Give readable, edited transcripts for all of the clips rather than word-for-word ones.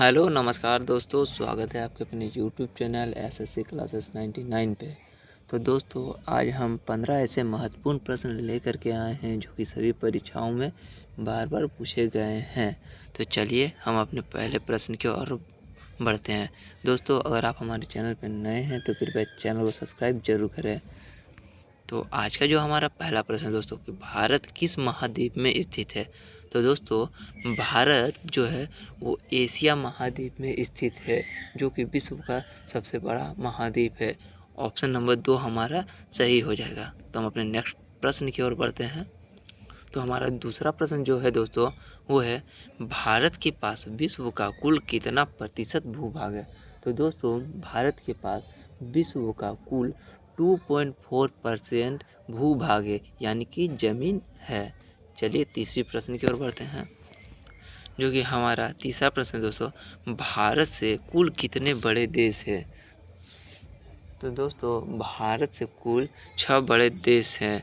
Hello नमस्कार दोस्तों, स्वागत है आपके अपने यूट्यूब चैनल एसएससी क्लासेस 99 पे। तो दोस्तों आज हम 15 ऐसे महत्वपूर्ण प्रश्न लेकर के आए हैं जो कि सभी परीक्षाओं में बार बार पूछे गए हैं। तो चलिए हम अपने पहले प्रश्न की ओर बढ़ते हैं। दोस्तों अगर आप हमारे चैनल पर नए हैं तो कृपया चैनल को सब्सक्राइब जरूर करें। तो आज का जो हमारा पहला प्रश्न है दोस्तों कि भारत किस महाद्वीप में स्थित है। तो दोस्तों भारत जो है वो एशिया महाद्वीप में स्थित है, जो कि विश्व का सबसे बड़ा महाद्वीप है। ऑप्शन नंबर 2 हमारा सही हो जाएगा। तो हम अपने नेक्स्ट प्रश्न की ओर बढ़ते हैं। तो हमारा दूसरा प्रश्न जो है दोस्तों वो है भारत के पास विश्व का कुल कितना प्रतिशत भूभाग है। तो दोस्तों भारत के पास विश्व का कुल 2.4% भूभाग है, यानी कि ज़मीन है। चलिए तीसरी प्रश्न की ओर बढ़ते हैं, जो कि हमारा तीसरा प्रश्न दोस्तों भारत से कुल कितने बड़े देश है। तो दोस्तों भारत से कुल 6 बड़े देश हैं,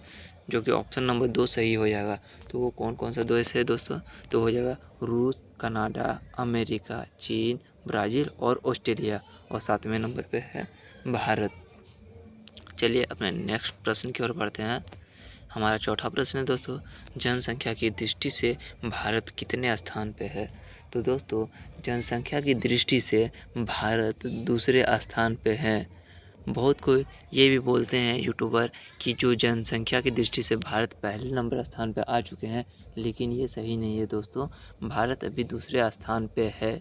जो कि ऑप्शन नंबर 2 सही हो जाएगा। तो वो कौन कौन सा देश है दोस्तों, तो हो जाएगा रूस, कनाडा, अमेरिका, चीन, ब्राज़ील और ऑस्ट्रेलिया, और 7वें नंबर पे है भारत। चलिए अपने नेक्स्ट प्रश्न की ओर बढ़ते हैं। हमारा चौथा प्रश्न है दोस्तों जनसंख्या की दृष्टि से भारत कितने स्थान पे है। तो दोस्तों जनसंख्या की दृष्टि से भारत दूसरे स्थान पे है। बहुत कोई ये भी बोलते हैं यूट्यूबर कि जो जनसंख्या की दृष्टि से भारत पहले नंबर स्थान पे आ चुके हैं, लेकिन ये सही नहीं है दोस्तों। भारत अभी दूसरे स्थान पे है।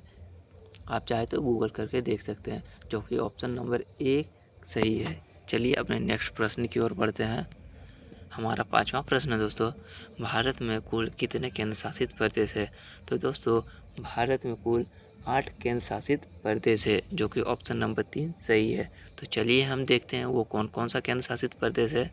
आप चाहे तो गूगल करके देख सकते हैं, जो कि ऑप्शन नंबर 1 सही है। चलिए अपने नेक्स्ट प्रश्न की ओर बढ़ते हैं। हमारा पांचवा प्रश्न है दोस्तों भारत में कुल कितने केंद्र शासित प्रदेश है। तो दोस्तों भारत में कुल 8 केंद्र शासित प्रदेश है, जो कि ऑप्शन नंबर 3 सही है। तो चलिए हम देखते हैं वो कौन कौन सा केंद्र शासित प्रदेश है।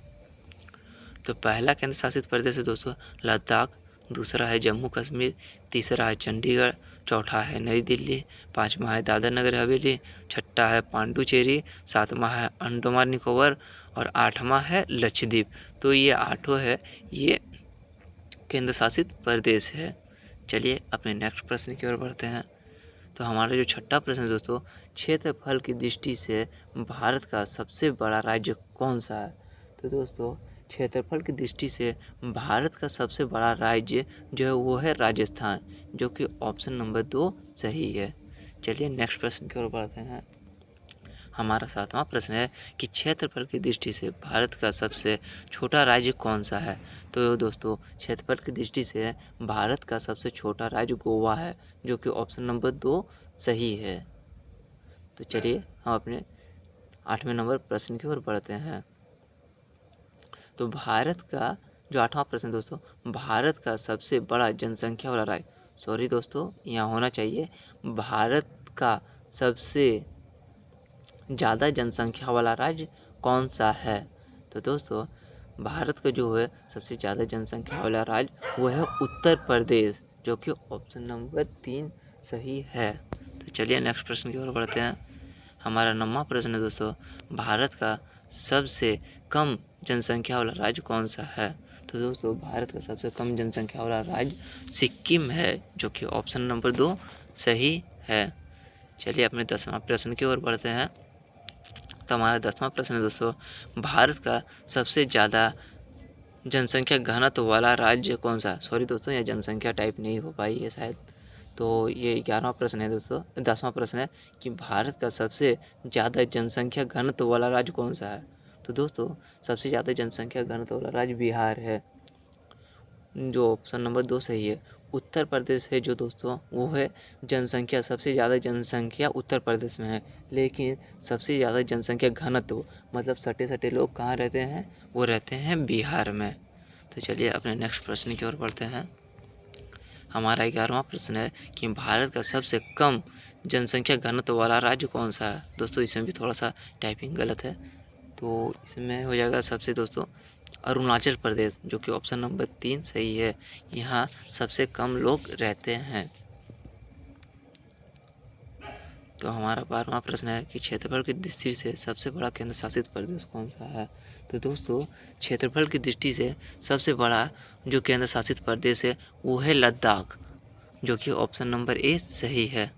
तो पहला केंद्र शासित प्रदेश है दोस्तों लद्दाख, दूसरा है जम्मू कश्मीर, तीसरा है चंडीगढ़, चौथा है नई दिल्ली, पाँचवा है दादर नगर हवेली, छठा है पांडुचेरी, सातवां है अंडमान निकोबार और आठवां है लक्षद्वीप। तो ये आठों है ये केंद्र शासित प्रदेश है। चलिए अपने नेक्स्ट प्रश्न की ओर बढ़ते हैं। तो हमारा जो छठा प्रश्न है दोस्तों क्षेत्रफल की दृष्टि से भारत का सबसे बड़ा राज्य कौन सा है। तो दोस्तों क्षेत्रफल की दृष्टि से भारत का सबसे बड़ा राज्य जो है वो है राजस्थान, जो कि ऑप्शन नंबर 2 सही है। चलिए नेक्स्ट प्रश्न की ओर बढ़ते हैं। हमारा सातवां प्रश्न है कि क्षेत्रफल की दृष्टि से भारत का सबसे छोटा राज्य कौन सा है। तो दोस्तों क्षेत्रफल की दृष्टि से भारत का सबसे छोटा राज्य गोवा है, जो कि ऑप्शन नंबर 2 सही है। तो चलिए हम अपने 8वें नंबर प्रश्न की ओर बढ़ते हैं। तो भारत का जो 8वां प्रश्न दोस्तों भारत का सबसे बड़ा जनसंख्या वाला राज्य, सॉरी दोस्तों यहाँ होना चाहिए भारत का सबसे ज़्यादा जनसंख्या वाला राज्य कौन सा है। तो दोस्तों भारत का जो है सबसे ज़्यादा जनसंख्या वाला राज्य वो है उत्तर प्रदेश, जो कि ऑप्शन नंबर 3 सही है। तो चलिए नेक्स्ट प्रश्न की ओर बढ़ते हैं। हमारा 9वां प्रश्न है दोस्तों भारत का सबसे कम जनसंख्या वाला राज्य कौन सा है। तो दोस्तों भारत का सबसे कम जनसंख्या वाला राज्य सिक्किम है, जो कि ऑप्शन नंबर 2 सही है। चलिए अपने 10वां प्रश्न की ओर बढ़ते हैं। तो हमारा 10वां प्रश्न है दोस्तों भारत का सबसे ज़्यादा जनसंख्या घनत्व वाला राज्य कौन सा। सॉरी दोस्तों यह जनसंख्या टाइप नहीं हो पाई है शायद। तो ये 11वां प्रश्न है दोस्तों 10वां प्रश्न है कि भारत का सबसे ज़्यादा जनसंख्या घनत्व वाला राज्य कौन सा है। तो दोस्तों सबसे ज़्यादा जनसंख्या घनत्व वाला राज्य बिहार है, जो ऑप्शन नंबर 2 सही है। उत्तर प्रदेश है जो दोस्तों वो है जनसंख्या सबसे ज़्यादा जनसंख्या उत्तर प्रदेश में है, लेकिन सबसे ज़्यादा जनसंख्या घनत्व मतलब सटे सटे लोग कहाँ रहते हैं, वो रहते हैं बिहार में। तो चलिए अपने नेक्स्ट प्रश्न की ओर बढ़ते हैं। हमारा 11वां प्रश्न है कि भारत का सबसे कम जनसंख्या घनत्व वाला राज्य कौन सा है। दोस्तों इसमें भी थोड़ा सा टाइपिंग गलत है, तो इसमें हो जाएगा सबसे दोस्तों अरुणाचल प्रदेश, जो कि ऑप्शन नंबर 3 सही है। यहाँ सबसे कम लोग रहते हैं। तो हमारा 12वां प्रश्न है कि क्षेत्रफल की दृष्टि से सबसे बड़ा केंद्र शासित प्रदेश कौन सा है। तो दोस्तों क्षेत्रफल की दृष्टि से सबसे बड़ा जो केंद्र शासित प्रदेश है वो है लद्दाख, जो कि ऑप्शन नंबर ए सही है।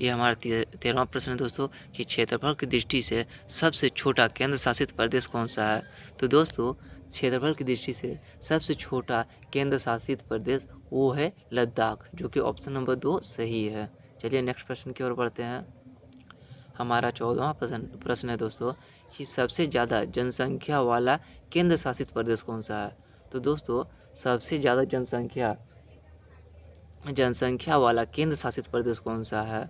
ये हमारा 13वां प्रश्न है दोस्तों कि क्षेत्रफल की दृष्टि से सबसे छोटा केंद्र शासित प्रदेश कौन सा है। तो दोस्तों क्षेत्रफल की दृष्टि से सबसे छोटा केंद्र शासित प्रदेश वो है लद्दाख, जो कि ऑप्शन नंबर 2 सही है। चलिए नेक्स्ट प्रश्न की ओर बढ़ते हैं। हमारा 14वां प्रश्न है दोस्तों कि सबसे ज़्यादा जनसंख्या वाला केंद्र शासित प्रदेश कौन सा है। तो दोस्तों सबसे ज़्यादा जनसंख्या वाला केंद्र शासित प्रदेश कौन सा है,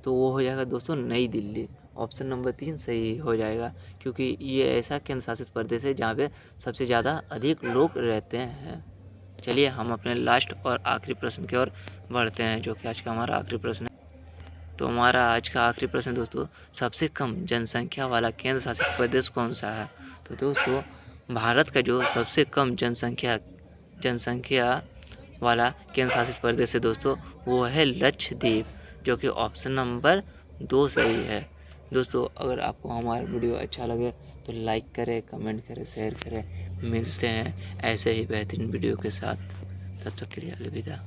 तो वो हो जाएगा दोस्तों नई दिल्ली। ऑप्शन नंबर 3 सही हो जाएगा, क्योंकि ये ऐसा केंद्र शासित प्रदेश है जहाँ पे सबसे ज़्यादा अधिक लोग रहते हैं। चलिए हम अपने लास्ट और आखिरी प्रश्न की ओर बढ़ते हैं, जो कि आज का हमारा आखिरी प्रश्न है। तो हमारा आज का आखिरी प्रश्न दोस्तों सबसे कम जनसंख्या वाला केंद्र शासित प्रदेश कौन सा है। तो दोस्तों भारत का जो सबसे कम जनसंख्या वाला केंद्र शासित प्रदेश है दोस्तों वो है लक्षद्वीप, जो कि ऑप्शन नंबर 2 सही है। दोस्तों अगर आपको हमारा वीडियो अच्छा लगे तो लाइक करें, कमेंट करें, शेयर करें। मिलते हैं ऐसे ही बेहतरीन वीडियो के साथ, तब तक के लिए अलविदा।